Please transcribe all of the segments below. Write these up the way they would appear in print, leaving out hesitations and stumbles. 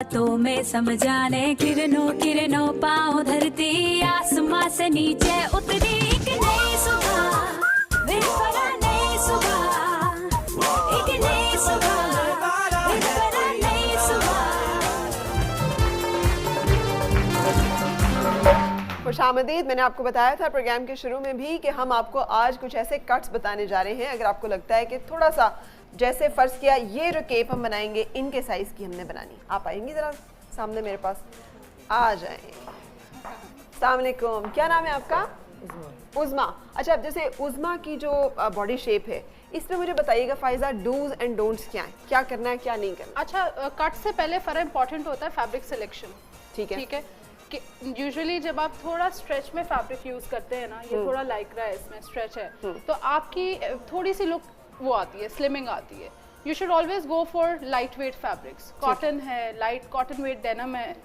बातों में समझाने, किरणों किरणों पाँव धरती, आसमां से नीचे उतरी एक नई सुबह, बेपरा नई सुबह, एक नई सुबह, बेपरा नई सुबह। खुशामदीद। मैंने आपको बताया था प्रोग्राम के शुरू में भी कि हम आपको आज कुछ ऐसे कट्स बताने जा रहे हैं। अगर आपको लगता है कि थोड़ा सा, जैसे फ़र्ज़ किया ये जो केप हम बनाएंगे इनके साइज़ की हमने बनानी, आप आएंगी ज़रा सामने मेरे पास, आ जाएं। अस्सलाम वालेकुम, क्या नाम है आपका? उज़मा। अच्छा, अब जैसे उज़मा की जो बॉडी शेप है, इसमें मुझे बताइएगा फ़ाइज़ा, डूज एंड डोंट्स क्या है, क्या करना है क्या नहीं करना? अच्छा, कट से पहले फ़र्क इंपॉर्टेंट होता है फैब्रिक सिलेक्शन। ठीक है, ठीक है कि यूजुअली जब आप थोड़ा स्ट्रेच में फैब्रिक यूज़ करते हैं ना, ये थोड़ा लाइक्रा है, इसमें स्ट्रेच है, तो आपकी थोड़ी सी लुक वो आती है, स्लिमिंग आती है। You should always go for light weight fabrics. Cotton है, लाइट कॉटन वेट डेनिम है,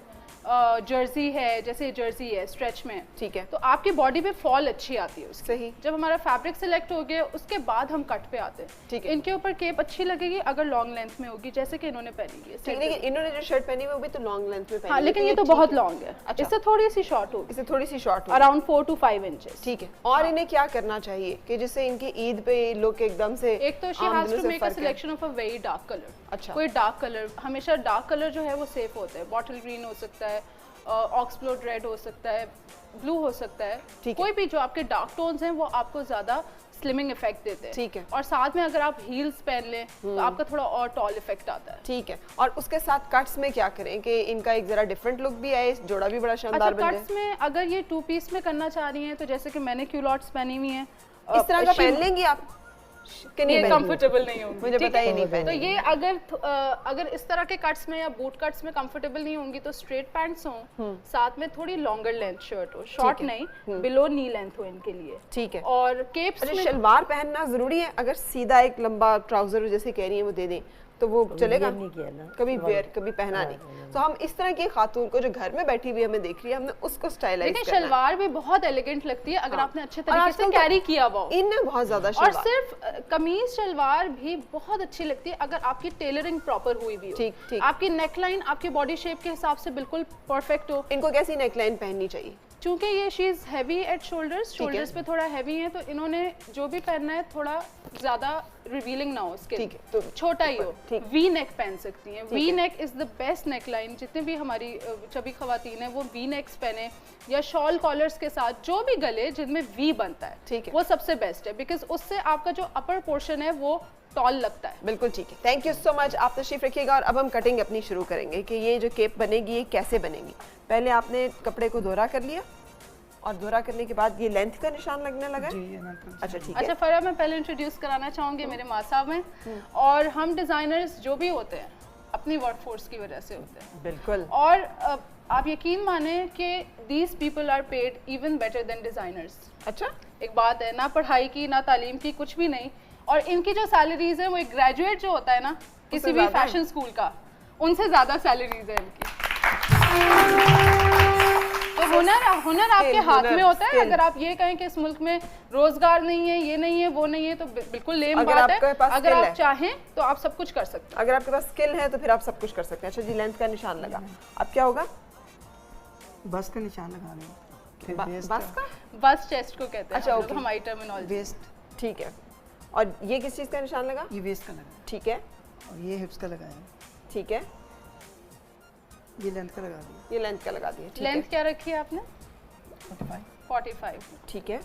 जर्सी है, जैसे जर्सी है स्ट्रेच में, ठीक है, तो आपकी बॉडी पे फॉल अच्छी आती है उसकी। सही। जब हमारा फैब्रिक सिलेक्ट हो गया उसके बाद हम कट पे आते हैं। ठीक है, इनके ऊपर केप अच्छी लगेगी अगर लॉन्ग लेंथ में होगी, जैसे कि इन्होंने पहनी है। ठीक, लेकिन इन्होंने जो शर्ट पहनी है वो भी तो लॉन्ग लेंथ में पहनी है। हाँ, लेकिन ये तो बहुत लॉन्ग है। अच्छा, इससे थोड़ी सी शॉर्ट होगी, इससे थोड़ी सी शॉर्ट होगी, अराउंड 4 to 5 इंचेस। ठीक है। और इन्हें क्या करना चाहिए कि जिससे इनकी ईद पे लुक एकदम से, एक तो she has to make a selection of a very dark colour. अच्छा, कोई डार्क कलर, हमेशा डार्क कलर जो है वो सेफ होता है। बॉटल ग्रीन हो सकता है, ऑक्सब्लोड रेड हो सकता है, ब्लू हो सकता है, कोई भी जो आपके डार्क टोन्स हैं वो आपको ज्यादा स्लिमिंग इफेक्ट देते हैं। ठीक है। और साथ में अगर आप हील्स पहन लें तो आपका थोड़ा और टॉल इफेक्ट आता है। ठीक है। और उसके साथ कट्स में क्या करें कि इनका एक जरा डिफरेंट लुक भी आए, जोड़ा भी बड़ा शानदार बन जाए? कट्स में अगर ये 2 पीस में करना चाह रही हैं तो जैसे कि मैंने क्यूलॉट्स पहनी हुई हैं, इस तरह का पहन लेंगी आप कि नहीं? ये कंफर्टेबल नहीं होंगी, मुझे पता ही नहीं पहन। तो ये अगर इस तरह के कट्स में या बूट कट्स में कंफर्टेबल नहीं होंगी तो स्ट्रेट पैंट्स हों, साथ में थोड़ी लॉन्गर लेंथ शर्ट हो, शॉर्ट नहीं, बिलो नी लेंथ हो इनके लिए। ठीक है। और केप्स में शलवार पहनना जरूरी है? अगर सीधा एक लंबा ट्राउजर जैसे कह रही है वो दे दें तो वो चलेगा? नहीं किया ना कभी वेयर, कभी पहना नहीं। तो हम इस तरह की खातून को जो घर में बैठी हुई हमें देख रही है, हमने उसको स्टाइलाइज करना है। शलवार भी बहुत एलिगेंट लगती है अगर आपने अच्छे तरीके से कैरी किया हुआ हो। इनमें बहुत ज्यादा और सिर्फ कमीज शलवार भी बहुत अच्छी लगती है अगर आपकी टेलरिंग प्रॉपर हुई भी हो। ठीक ठीक। आपकी नेकलाइन आपकी बॉडी शेप के हिसाब से बिल्कुल परफेक्ट हो। इनको कैसी नेकलाइन पहननी चाहिए? चूंकि ये शीज हैवी एट शोल्डर्स पे थोड़ा हैवी है, तो इन्होंने जो भी पहनना है थोड़ा ज्यादा रिवीलिंग ना हो उसके, ठीक है, तो छोटा ही हो। वी नेक पहन सकती हैं। V neck is the best neck line. जितने भी हमारी चबी खवातीन हैं वो वी नेक्स पहने, या शॉल कॉलर्स के साथ जो भी गले जिनमें वी बनता है, ठीक है, वो सबसे बेस्ट है, बिकॉज उससे आपका जो अपर पोर्शन है वो टॉल लगता है। बिल्कुल ठीक है। थैंक यू सो मच, आप तशरीफ रखिएगा। और अब हम कटिंग अपनी शुरू करेंगे कि ये जो केप बनेगी ये कैसे बनेगी। पहले आपने कपड़े को दोहरा कर लिया और दोहरा करने के बाद ये लेंथ का निशान लगने लगा है? अच्छा ठीक है। अच्छा फरा, मैं पहले इंट्रोड्यूस कराना चाहूँगी मेरे माँ साहब हैं, और हम डिज़ाइनर्स जो भी होते हैं अपनी वर्कफोर्स की वजह से होते हैं। बिल्कुल। और आप यकीन माने कि these people are paid even better than designers. अच्छा, एक बात है, ना पढ़ाई की ना तालीम की, कुछ भी नहीं, और इनकी जो सैलरीज है वो एक ग्रेजुएट जो होता है ना किसी भी फैशन स्कूल का, उनसे ज़्यादा सैलरीज है इनकी। तो हुनर आपके हाथ में होता है। अगर आप ये कहें कि इस मुल्क में रोजगार नहीं है, ये नहीं है, वो नहीं है, तो बिल्कुल लेम बात है। अगर आप चाहें तो आप सब कुछ कर सकते हैं। अगर आपके पास स्किल है तो फिर आप सब कुछ कर सकते हैं। अच्छा जी, लेंथ का निशान लगा, अब क्या होगा? बस का निशान लगा दें। बस का? बस चेस्ट को कहते हैं। अच्छा, ओके, हमारी टर्मिनोलॉजी। वेस्ट, ठीक है। और ये किस चीज़ का निशान लगा? ये वेस्ट का लगा, ठीक है। और ये हिप्स का लगाया, ठीक है। ये लेंथ का लगा दिया, ये लेंथ का लगा दिया, ठीक है। लेंथ क्या रखी है आपने? 45। ठीक है।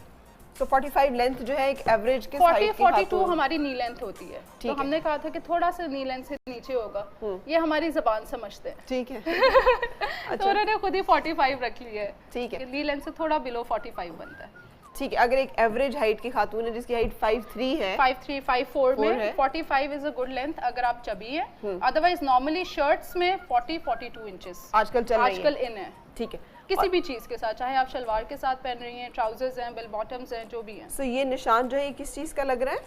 तो 45 लेंथ जो है एक एवरेज के 42 हमारी नी लेंथ होती है, तो हमने कहा था कि थोड़ा सा नी लेंथ से नीचे होगा, ये हमारी ज़बान समझते हैं। ठीक है। तो उन्होंने खुद ही 45 रख लिया है। ठीक है। नी लेंथ से थोड़ा बिलो 45 बनता है। ठीक है। अगर एक एवरेज हाइट की खातून है जिसकी हाइट 5'3" है, 5'3", 5'4" में 45 इज अ गुड लेंथ अगर आप चबी है। अदरवाइज नॉर्मली शर्ट्स में 40-42 इंचेस आजकल चल रही है। आजकल इन है। ठीक है। किसी भी चीज के साथ, चाहे आप शलवार के साथ पहन रही हैं, ट्राउजर्स हैं, बेल बॉटम्स हैं, जो भी हैं। सो ये निशान जो है किस चीज का लग रहा है?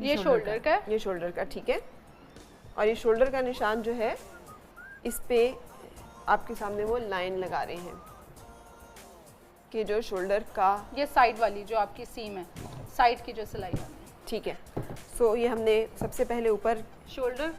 ये शोल्डर का है। ये शोल्डर का, ठीक है। और ये शोल्डर का निशान जो है इस पे आपके सामने वो लाइन लगा रहे हैं कि जो शोल्डर का, ये साइड वाली जो आपकी सीम है, साइड की जो सिलाई है, ठीक है। सो ये हमने सबसे पहले ऊपर शोल्डर